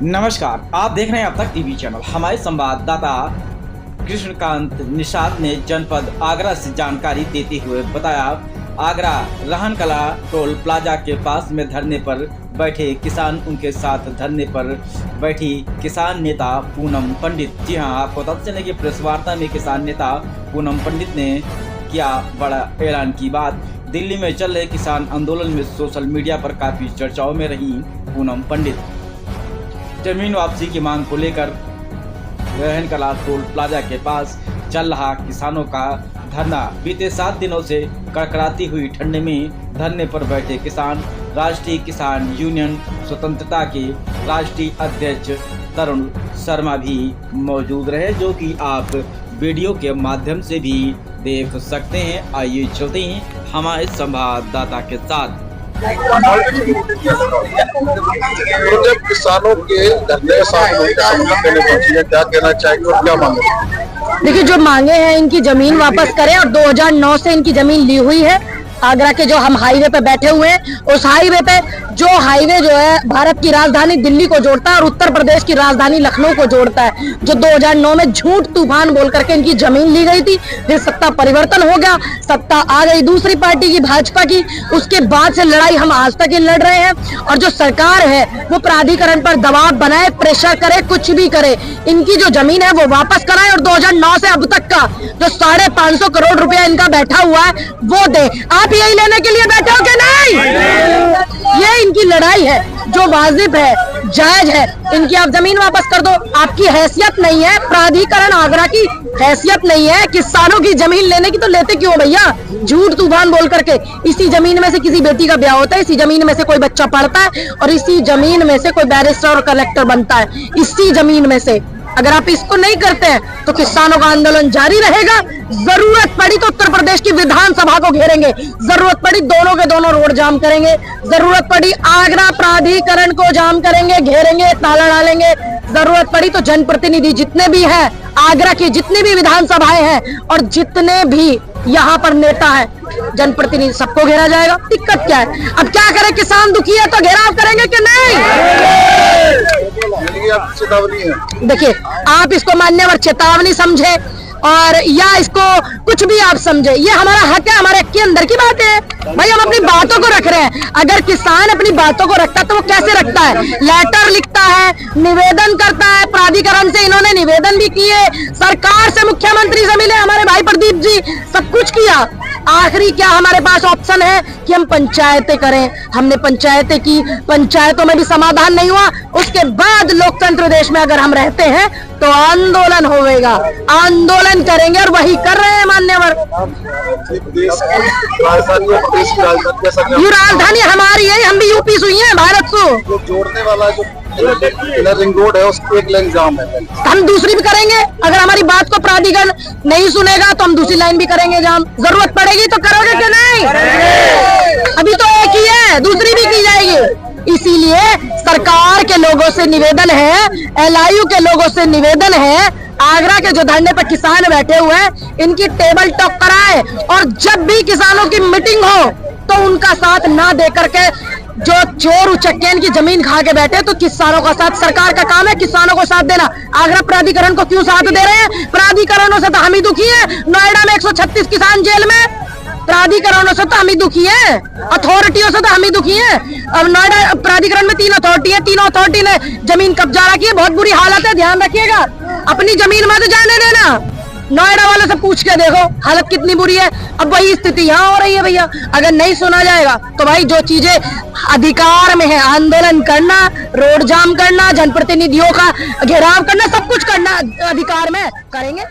नमस्कार, आप देख रहे हैं अब तक टीवी चैनल। हमारे संवाददाता कृष्णकांत निषाद ने जनपद आगरा से जानकारी देते हुए बताया, आगरा रहन कला टोल प्लाजा के पास में धरने पर बैठे किसान, उनके साथ धरने पर बैठी किसान नेता पूनम पंडित। जी हां, आपको बताते चलें कि प्रेस वार्ता में किसान नेता पूनम पंडित ने किया बड़ा ऐलान की बात। दिल्ली में चल रहे किसान आंदोलन में सोशल मीडिया पर काफी चर्चाओं में रही पूनम पंडित। जमीन वापसी की मांग को लेकर रहन कला टोल प्लाजा के पास चल रहा किसानों का धरना। बीते 7 दिनों से कड़कड़ाती हुई ठंड में धरने पर बैठे किसान, राष्ट्रीय किसान यूनियन स्वतंत्रता के राष्ट्रीय अध्यक्ष तरुण शर्मा भी मौजूद रहे, जो कि आप वीडियो के माध्यम से भी देख सकते हैं। आइए चलते हैं हमारे संवाददाता के साथ। तो जब किसानों के धरने समर्थन देने पहुंची है, क्या कहना चाहेंगे और क्या मांगे? देखिए, जो मांगे हैं इनकी जमीन वापस करें और 2009 से इनकी जमीन ली हुई है। आगरा के जो हम हाईवे पे बैठे हुए हैं, उस हाईवे पे जो है भारत की राजधानी दिल्ली को जोड़ता है और उत्तर प्रदेश की राजधानी लखनऊ को जोड़ता है, जो 2009 में झूठ तूफान बोल करके इनकी जमीन ली गई थी। फिर सत्ता परिवर्तन हो गया, सत्ता आ गई दूसरी पार्टी की, भाजपा की। उसके बाद से लड़ाई हम आज तक ही लड़ रहे हैं और जो सरकार है वो प्राधिकरण पर दबाव बनाए, प्रेशर करे, कुछ भी करे, इनकी जो जमीन है वो वापस कराए और 2009 से अब तक का जो 550 करोड़ रुपया इनका बैठा हुआ है वो दे। आप यही लेने के लिए बैठे हो कि नहीं? ये इनकी लड़ाई है जो वाजिब है, जायज है। इनकी आप जमीन वापस कर दो। आपकी हैसियत नहीं है, प्राधिकरण आगरा की हैसियत नहीं है किसानों की जमीन लेने की, तो लेते क्यों भैया? झूठ तूफान बोल करके। इसी जमीन में से किसी बेटी का ब्याह होता है, इसी जमीन में से कोई बच्चा पढ़ता है और इसी जमीन में से कोई बैरिस्टर और कलेक्टर बनता है, इसी जमीन में से। अगर आप इसको नहीं करते हैं तो किसानों का आंदोलन जारी रहेगा। जरूरत पड़ी तो उत्तर प्रदेश की विधानसभा को घेरेंगे, जरूरत पड़ी दोनों के दोनों रोड जाम करेंगे, जरूरत पड़ी आगरा प्राधिकरण को जाम करेंगे, घेरेंगे, ताला डालेंगे, जरूरत पड़ी तो जनप्रतिनिधि जितने भी हैं, आगरा की जितनी भी विधानसभाएं हैं और जितने भी यहाँ पर नेता हैं, जनप्रतिनिधि, सबको घेरा जाएगा। दिक्कत क्या है? अब क्या करें? किसान दुखी है तो घेराव करेंगे कि नहीं? चेतावनी है। देखिए, आप इसको मान्यवर चेतावनी समझे और या इसको कुछ भी आप समझे, ये हमारा हक है, हमारे हक के अंदर की बात है भाई। हम अपनी बातों को रख रहे हैं। अगर किसान अपनी बातों को रखता है तो वो कैसे रखता है? लेटर लिखता है, निवेदन करता है, प्राधिकरण से इन्होंने निवेदन भी किए, सरकार से, मुख्यमंत्री से मिले हमारे भाई प्रदीप जी, सब कुछ किया। आखिरी क्या हमारे पास ऑप्शन है कि हम पंचायतें करें? हमने पंचायतें की, पंचायतों में भी समाधान नहीं हुआ। उसके बाद लोकतंत्र देश में अगर हम रहते हैं तो आंदोलन होगा, आंदोलन करेंगे और वही कर रहे हैं मान्यवर। ये राजधानी हमारी है, हम भी यूपी से हुई हैं, भारत को जोड़ने वाला जो रिंग रोड है उसकी एक लाइन जाम है। हम दूसरी भी करेंगे। अगर हमारी बात को प्राधिकरण नहीं सुनेगा तो हम दूसरी लाइन भी करेंगे जाम। जरूरत पड़ेगी तो करोगे कि नहीं? अभी तो एक ही है, दूसरी भी की जाएगी। इसीलिए सरकार के लोगों से निवेदन है, LIU के लोगों से निवेदन है, आगरा के जो धरने पर किसान बैठे हुए हैं इनकी टेबल टॉक कराए और जब भी किसानों की मीटिंग हो तो उनका साथ ना दे करके जो चोर उचक्के इनकी जमीन खा के बैठे, तो किसानों का साथ, सरकार का काम है किसानों को साथ देना। आगरा प्राधिकरण को क्यों साथ दे रहे हैं? प्राधिकरणों से तो हम ही दुखी है। नोएडा में 136 किसान जेल में, प्राधिकरणों से तो हम ही दुखी है, अथॉरिटियों से तो हम ही दुखी है। अब नोएडा प्राधिकरण में 3 अथॉरिटी है, तीनों अथॉरिटी ने जमीन कब्जा रखी है, बहुत बुरी हालत है, ध्यान रखिएगा। अपनी जमीन मत जाने देना। नोएडा वालों से पूछ के देखो हालत कितनी बुरी है। अब वही स्थिति यहाँ हो रही है भैया। अगर नहीं सुना जाएगा तो भाई जो चीजें अधिकार में है, आंदोलन करना, रोड जाम करना, जनप्रतिनिधियों का घेराव करना, सब कुछ करना अधिकार में करेंगे।